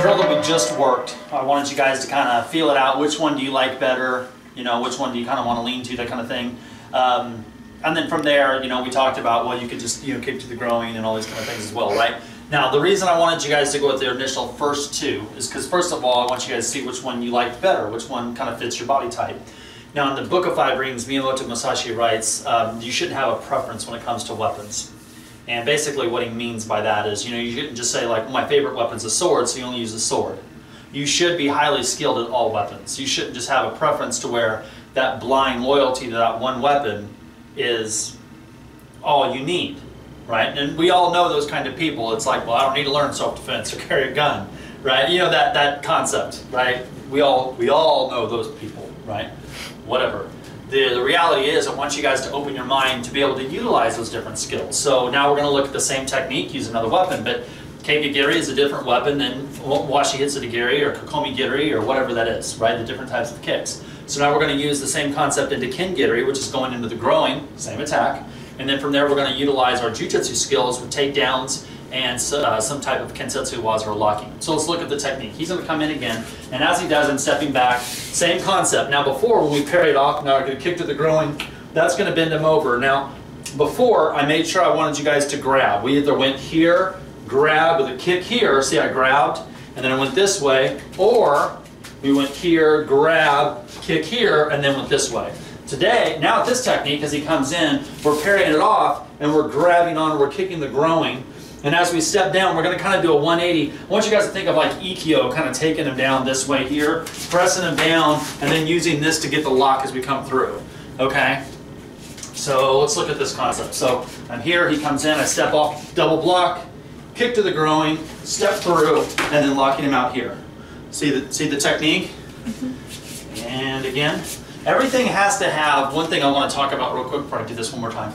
drill that we just worked, I wanted you guys to kind of feel it out. Which one do you like better? You know, which one do you kind of want to lean to, that kind of thing. And then from there, you know, we talked about, well, you could just, you know, kick to the groin and all these kind of things as well, right? Now, the reason I wanted you guys to go with the initial first two is because, first of all, I want you guys to see which one you liked better, which one kind of fits your body type. Now, in the Book of Five Rings, Miyamoto Musashi writes, you shouldn't have a preference when it comes to weapons. And basically what he means by that is, you know, you shouldn't just say, like, my favorite weapon's a sword, so you only use a sword. You should be highly skilled at all weapons. You shouldn't just have a preference to where that blind loyalty to that one weapon is all you need, right? And we all know those kind of people. It's like, well, I don't need to learn self-defense or carry a gun, right? You know, that concept, right? We all know those people, right? Whatever. The reality is, I want you guys to open your mind to be able to utilize those different skills. So now we're going to look at the same technique, use another weapon, but Keigigiri is a different weapon than Washi Hitsugiri or Kokomi-giri or whatever that is, right? The different types of kicks. So now we're going to use the same concept into Kin-giri, which is going into the groin, same attack. And then from there we're going to utilize our Jujutsu skills with takedowns and some type of Kensetsu, Waza, or locking. So let's look at the technique. He's going to come in again, and as he does, I'm stepping back. Same concept. Now before, when we parried off, now I'm going to kick to the groin. That's going to bend him over. Now, before, I made sure I wanted you guys to grab. We either went here, grab with a kick here. See, I grabbed, and then I went this way, or we went here, grab, kick here, and then went this way. Today, now with this technique, as he comes in, we're parrying it off, and we're grabbing on, we're kicking the groin. And as we step down, we're going to kind of do a 180. I want you guys to think of like Ikkyo, kind of taking him down this way here, pressing him down, and then using this to get the lock as we come through. Okay? So let's look at this concept. So I'm here, he comes in, I step off, double block, kick to the groin, step through, and then locking him out here. See the technique? Mm-hmm. And again, everything has to have, one thing I want to talk about real quick before I do this one more time.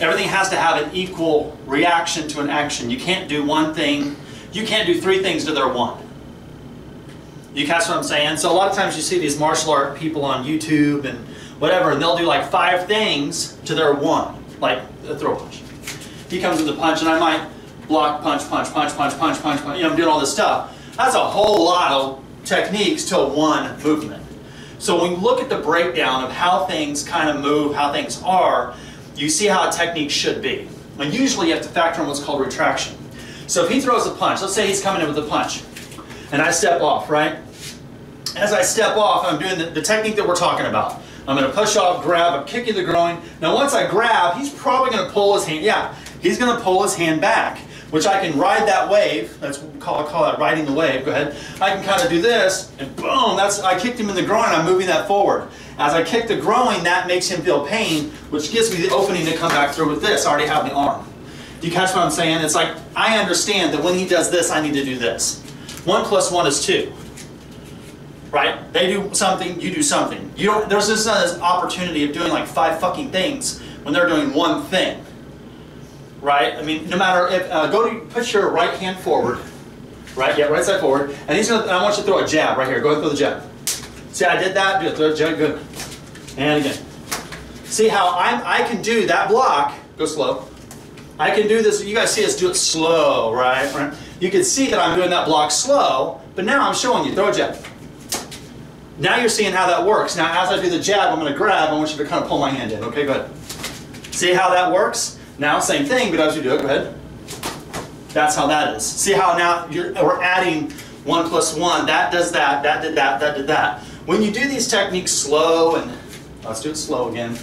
Everything has to have an equal reaction to an action. You can't do one thing, you can't do three things to their one. You catch what I'm saying? So a lot of times you see these martial art people on YouTube and whatever, and they'll do like 5 things to their one, like a throw punch. He comes with a punch, and I might block, punch, punch, punch, punch, punch, punch, punch. You know, I'm doing all this stuff. That's a whole lot of techniques to one movement. So when you look at the breakdown of how things kind of move, how things are, you see how a technique should be. And usually you have to factor in what's called retraction. So if he throws a punch, let's say he's coming in with a punch, and I step off, right? As I step off, I'm doing the technique that we're talking about. I'm going to push off, grab, I'm kicking the groin. Now once I grab, he's probably going to pull his hand, yeah, he's going to pull his hand back, which I can ride that wave. That's what we call that riding the wave. Go ahead. I can kind of do this, and boom, I kicked him in the groin, I'm moving that forward. As I kick the groin, that makes him feel pain, which gives me the opening to come back through with this. I already have the arm. Do you catch what I'm saying? It's like, I understand that when he does this, I need to do this. 1 + 1 is 2. Right? They do something, you do something. There's this opportunity of doing like 5 fucking things when they're doing one thing. Right? I mean, no matter if, put your right hand forward. Right? Yeah, right side forward. And I want you to throw a jab right here. Go ahead and throw the jab. See, I did that, do it, throw a jab, good. And again. See how I can do that block, go slow. I can do this, you guys see us do it slow, right? You can see that I'm doing that block slow, but now I'm showing you, throw a jab. Now you're seeing how that works. Now as I do the jab, I'm going to grab, I want you to kind of pull my hand in, okay, go ahead. See how that works? Now same thing, but as you do it, go ahead. That's how that is. See how now we're adding 1 + 1, that does that, that did that, that did that. When you do these techniques slow, and let's do it slow again.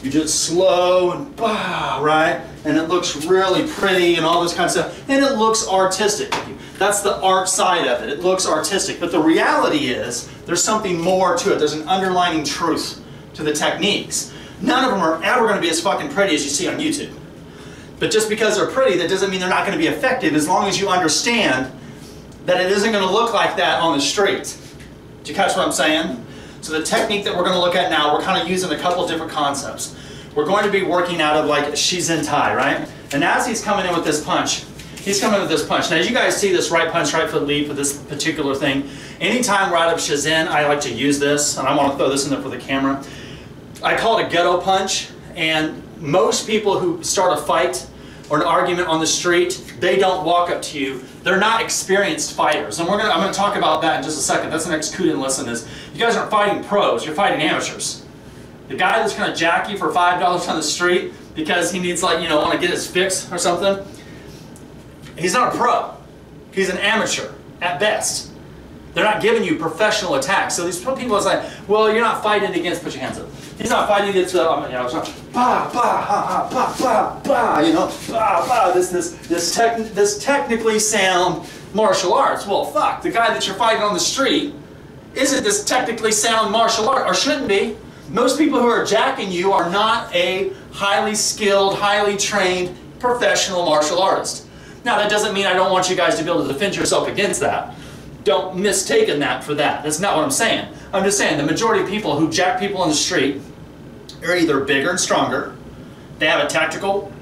You do it slow and bah, right? And it looks really pretty and all this kind of stuff. And it looks artistic. That's the art side of it. It looks artistic. But the reality is, there's something more to it. There's an underlying truth to the techniques. None of them are ever going to be as fucking pretty as you see on YouTube. But just because they're pretty, that doesn't mean they're not going to be effective as long as you understand that it isn't going to look like that on the street. Do you catch what I'm saying? So the technique that we're going to look at now, we're kind of using a couple of different concepts. We're going to be working out of like Shizen-tai, right? And as he's coming in with this punch, he's coming in with this punch. Now as you guys see this right punch, right foot leap with this particular thing, anytime we're out of Shizen, I like to use this, and I want to throw this in there for the camera. I call it a ghetto punch, and most people who start a fight or an argument on the street, they don't walk up to you. They're not experienced fighters. And I'm going to talk about that in just a second. That's the next Kuden lesson is, you guys aren't fighting pros, you're fighting amateurs. The guy that's going to jack you for $5 on the street because he needs, like, want to get his fix or something, he's not a pro. He's an amateur at best. They're not giving you professional attacks. So these people are like, well, you're not fighting against, put your hands up. He's not fighting against, bah, bah, ha, ha, bah, bah, bah, bah, bah, this technically sound martial arts. Well, fuck, the guy that you're fighting on the street isn't this technically sound martial art, or shouldn't be. Most people who are jacking you are not a highly skilled, highly trained professional martial artist. Now, that doesn't mean I don't want you guys to be able to defend yourself against that. Don't mistake that for that. That's not what I'm saying. I'm just saying the majority of people who jack people on the street are either bigger and stronger, they have a tactical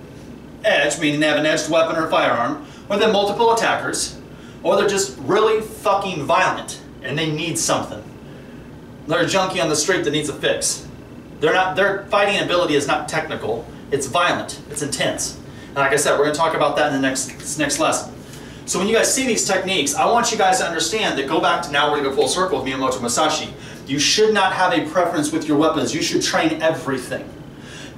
edge, meaning they have an edged weapon or firearm, or they're multiple attackers, or they're just really fucking violent and they need something. They're a junkie on the street that needs a fix. Their fighting ability is not technical, it's violent, it's intense. And like I said, we're going to talk about that in the next lesson. So when you guys see these techniques, I want you guys to understand that, go back to, now we're going to go full circle with Miyamoto Musashi. You should not have a preference with your weapons. You should train everything.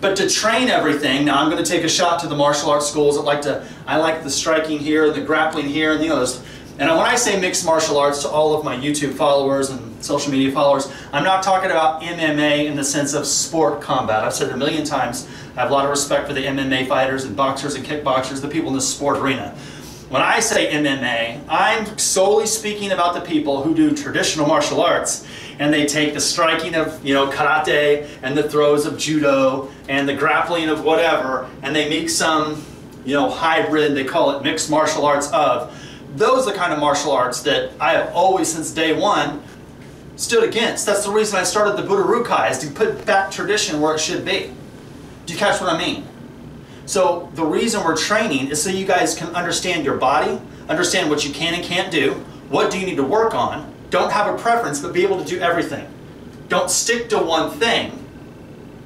But to train everything, now I'm going to take a shot to the martial arts schools that I like the striking here, the grappling here, and the others. And when I say mixed martial arts to all of my YouTube followers and social media followers, I'm not talking about MMA in the sense of sport combat. I've said it a million times. I have a lot of respect for the MMA fighters and boxers and kickboxers, the people in the sport arena. When I say MMA, I'm solely speaking about the people who do traditional martial arts, and they take the striking of, karate and the throws of judo and the grappling of whatever, and they make some, hybrid, they call it mixed martial arts of. Those are the kind of martial arts that I have always, since day one, stood against. That's the reason I started the Budo is to put back tradition where it should be. Do you catch what I mean? So the reason we're training is so you guys can understand your body, understand what you can and can't do, what do you need to work on, don't have a preference, but be able to do everything. Don't stick to one thing,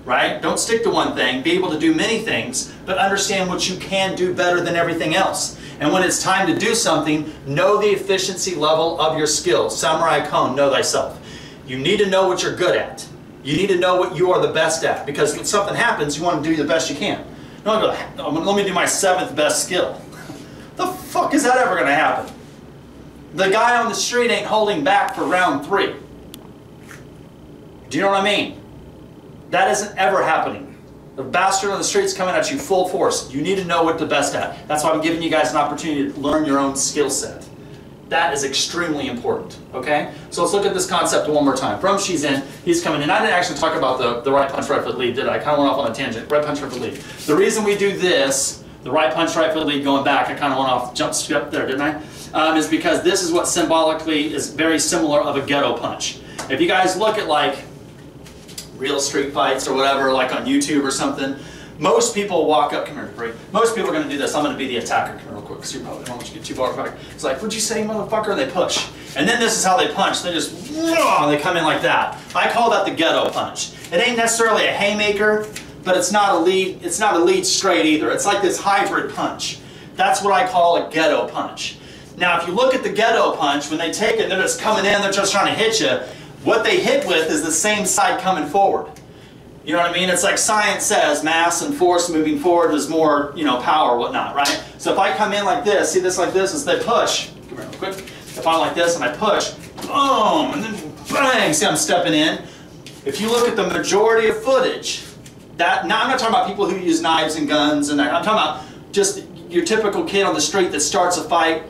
right? Don't stick to one thing, be able to do many things, but understand what you can do better than everything else. And when it's time to do something, know the efficiency level of your skills. Samurai Cone, know thyself. You need to know what you're good at. You need to know what you are the best at, because when something happens, you want to do the best you can. Don't go, let me do my 7th best skill. The fuck is that ever going to happen? The guy on the street ain't holding back for round 3. Do you know what I mean? That isn't ever happening. The bastard on the street's coming at you full force. You need to know what the best at. That's why I'm giving you guys an opportunity to learn your own skill set. That is extremely important, okay? So let's look at this concept one more time. From Shizen, he's coming in. I didn't actually talk about the right punch, right foot lead, did I? I kind of went off on a tangent. Right punch, right foot lead. The reason we do this, the right punch, right foot lead going back, I kind of went off, jump straight up there, didn't I? Is because this is what symbolically is very similar of a ghetto punch. If you guys look at like real street fights or whatever, like on YouTube or something, most people walk up, come here, Bree. Most people are going to do this. I'm going to be the attacker. Come here real quick, because you probably don't want you to get too far back. It's like, what'd you say, motherfucker? And they push. And then this is how they punch. They just, they come in like that. I call that the ghetto punch. It ain't necessarily a haymaker, but it's not a lead straight either. It's like this hybrid punch. That's what I call a ghetto punch. Now, if you look at the ghetto punch, when they take it, they're just coming in, they're just trying to hit you. What they hit with is the same side coming forward. You know what I mean? It's like science says, mass and force moving forward is more, power, whatnot, right? So if I come in like this, see this like this, as they push, come here real quick. If I'm like this and I push, boom, and then bang, see I'm stepping in. If you look at the majority of footage, now I'm not talking about people who use knives and guns, and I'm talking about just your typical kid on the street that starts a fight,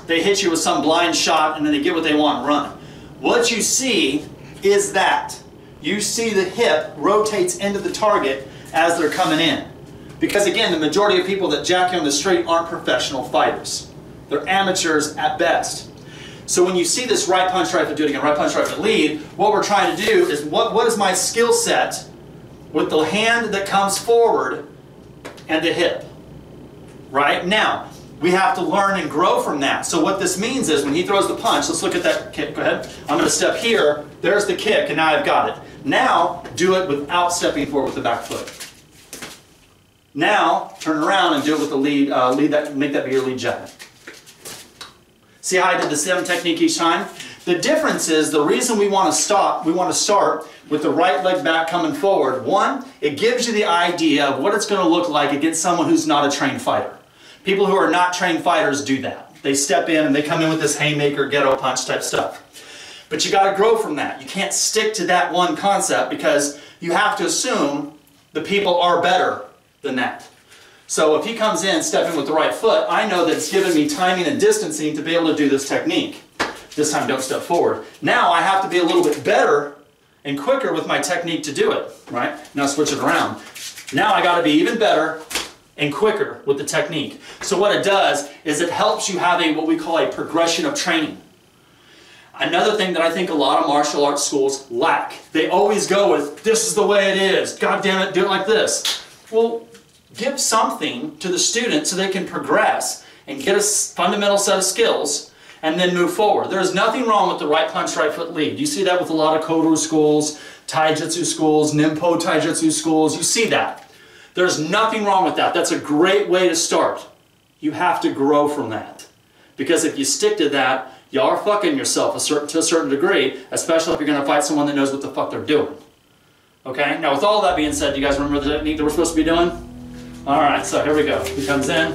they hit you with some blind shot, and then they get what they want and run. What you see is that. You see the hip rotates into the target as they're coming in. Because again, the majority of people that jack you on the street aren't professional fighters. They're amateurs at best. So when you see this right punch, right foot, do it again, right punch, right foot lead, what we're trying to do is, what is my skill set with the hand that comes forward and the hip? Right? Now, we have to learn and grow from that. So what this means is when he throws the punch, let's look at that kick, go ahead. I'm going to step here, there's the kick, and now I've got it. Now, do it without stepping forward with the back foot. Now, turn around and do it with the lead, make that be your lead jab. See how I did the same technique each time? The difference is the reason we want to start with the right leg back coming forward. One, it gives you the idea of what it's going to look like against someone who's not a trained fighter. People who are not trained fighters do that. They step in and they come in with this haymaker, ghetto punch type stuff. But you got to grow from that. You can't stick to that one concept because you have to assume the people are better than that. So if he comes in stepping with the right foot, I know that it's giving me timing and distancing to be able to do this technique. This time don't step forward. Now I have to be a little bit better and quicker with my technique to do it, right? Now switch it around. Now I got to be even better and quicker with the technique. So what it does is it helps you have what we call a progression of training. Another thing that I think a lot of martial arts schools lack. They always go with, this is the way it is. God damn it, do it like this. Well, give something to the student so they can progress and get a fundamental set of skills and then move forward. There's nothing wrong with the right punch, right foot lead. You see that with a lot of Koryu schools, Taijutsu schools, Ninpo Taijutsu schools. You see that. There's nothing wrong with that. That's a great way to start. You have to grow from that. Because if you stick to that, you are fucking yourself to a certain degree, especially if you're going to fight someone that knows what the fuck they're doing. Okay? Now with all that being said, do you guys remember the technique that we're supposed to be doing? Alright, so here we go. He comes in,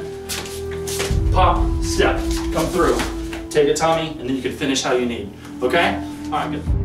pop, step, come through. Take a tummy, and then you can finish how you need. Okay? Alright, good.